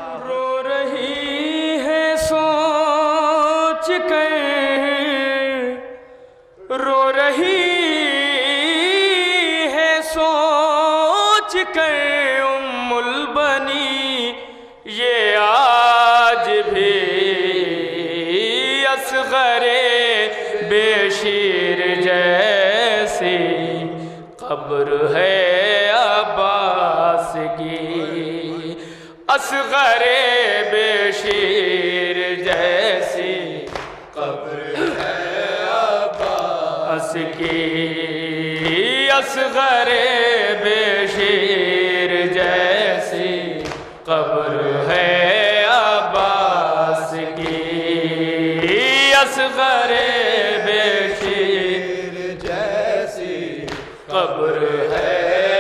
रो रही है सोच कर, रो रही है सोच कर उम्मुल बनी, ये आज भी असग़रे बेशीर जैसी कब्र है अब्बास की। असग़रे बेशीर जैसी कब्र है अब्बास की। असग़रे बेशीर जैसी कब्र है अब्बास की। असग़रे बेशीर जैसी कब्र है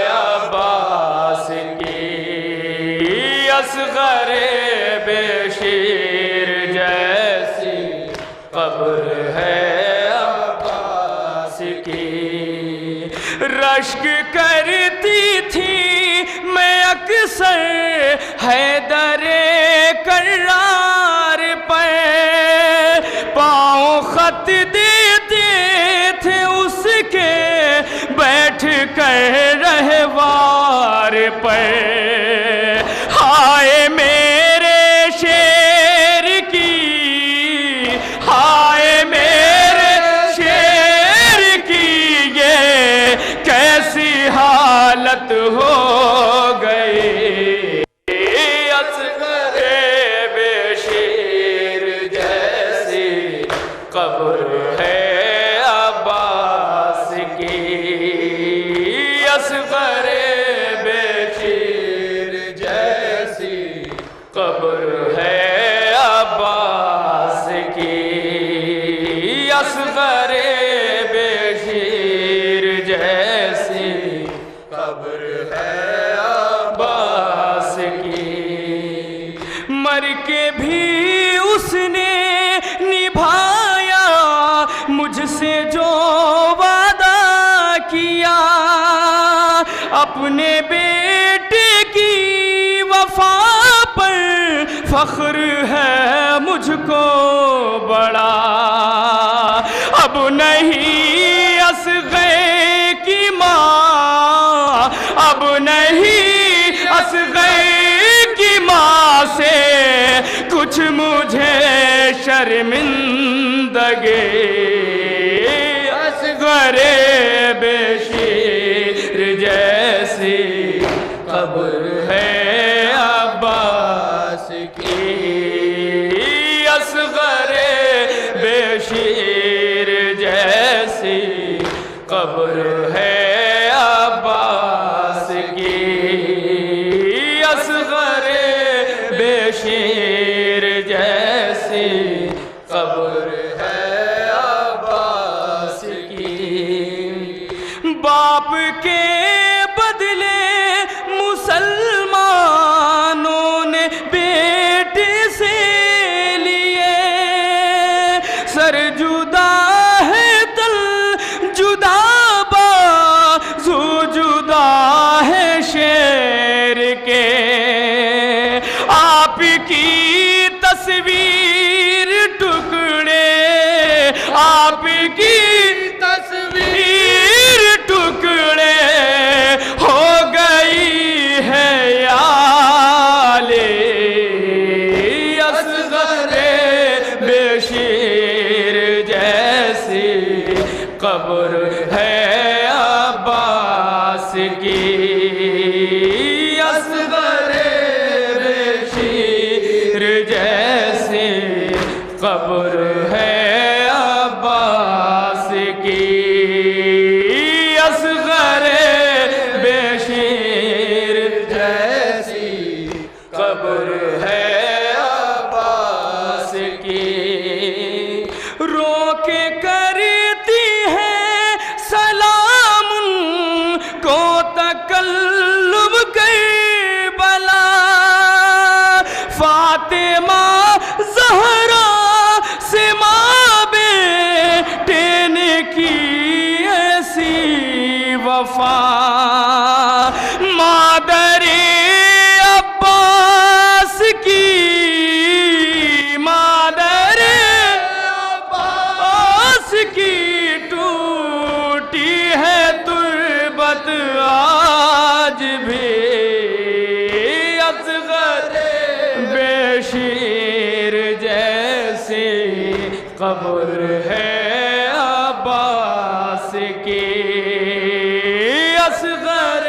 अब्बास की। असग़रे बेशीर जैसी कब्र है अब्बास की। रश्क करती थी मैं अक्सर हैदरे कर्रार पर, पाँव खत देते थे उसके बैठ कर रहवार पर। हाय मेरे शेर की, हाय मेरे शेर की, ये कैसी हालत हो गई। असग़रे बेशीर जैसी कब्र है अब्बास की। असग़रे बेशीर जैसी कब्र है अब्बास की। असग़रे बेशीर जैसी कब्र है अब्बास की। मर के भी उसने निभाया मुझसे जो वादा किया, अपने बेटे की वफा पर फ़ख्र है मुझको बड़ा। अब नहीं असग़र की माँ, अब नहीं असग़र की माँ से कुछ मुझे शर्मिंदगी। असग़रे बेशीर जैसी कब्र है अब्बास की। असग़रे बेशीर जैसी कब्र है अब्बास की। असग़रे बेशीर जैसी कब्र है अब्बास की। बाप के बदले मुसलमानों ने बेटे से लिए, सर जुदा है तल जुदा बाज़ू जुदा है शेर के। आपकी तस्वीर टुकड़े, आपकी तस्वीर टुकड़े हो गई है याले। असग़रे बेशीर जैसी कब्र है अब्बास की। असग़रे बेशीर जैसी कब्र है अब्बास की। असग़रे बेशीर जैसी कब्र है अब्बास की। रो के करती है सलाम उनको तकल्लुब करबला, फ़ातिमा ज़हरा से बेशीर जैसी कब्र है अब्बास की, असगर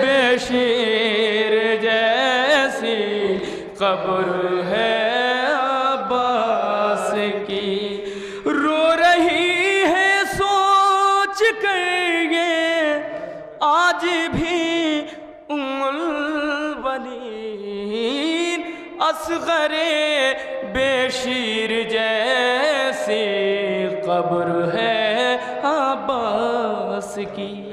बेशीर जैसी कब्र है अब्बास की। रो रही है सोच कर ये आज भी उम्मुल बनीन, असगरे बेशीर जैसी कब्र है अब्बास की।